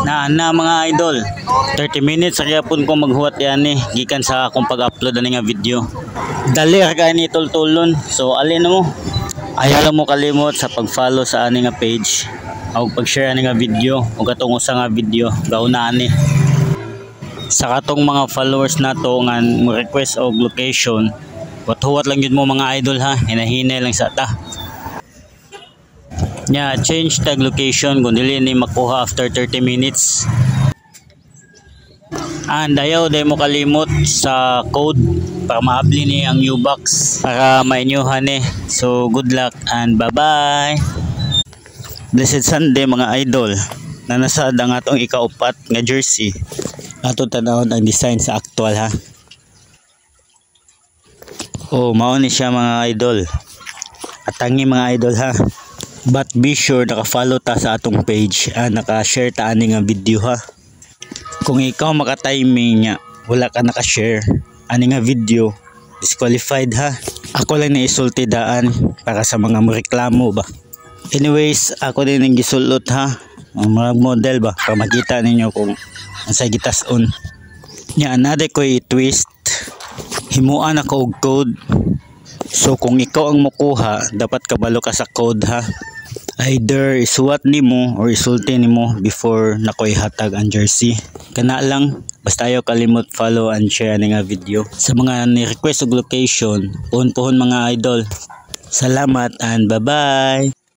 Na mga idol, 30 minutes kaya pun ko maghuwat yan gikan sa akong pag-upload ani nga video. Dali ra kay ni tultulon. So alin mo? Ayaw lang mo kalimot sa pag-follow sa ani nga page o pag-share ani nga video o katong usa nga video gauna ani. Sa katong mga followers nato nga mo request og location, huwat lang yun mo mga idol ha, hinahinay lang sa ta. Change tag location kung dili ni makuha after 30 minutes. And ayaw day mo kalimot sa code para maabli ni ang new box para mainyuhan So good luck and bye bye. Blessed Sunday mga idol. Nanasad ang atong ikaupat nga jersey. Ato tanawon ang design sa actual ha. Oh, mao ni siya mga idol. Atangi mga idol ha. But be sure naka-follow ta sa atong page, naka-share ta ani nga video ha. Kung ikaw maka-timing nya, wala ka naka-share ani nga video, disqualified ha. Ako lang na isulti daan para sa mga reklamo ba. Anyways, ako din ang gisulot ha. Ang mga model ba para makita ninyo kung sa gitason. Another ko i-twist. Himuan ako og code. So kung ikaw ang mukuha, dapat kabalo ka sa code ha. Either isuwat nimo or isulti nimo before nakoy hatag ang jersey. Kana lang, basta ayaw kalimot follow and share nga video. Sa mga ni-request og location, puhon mga idol. Salamat and bye-bye.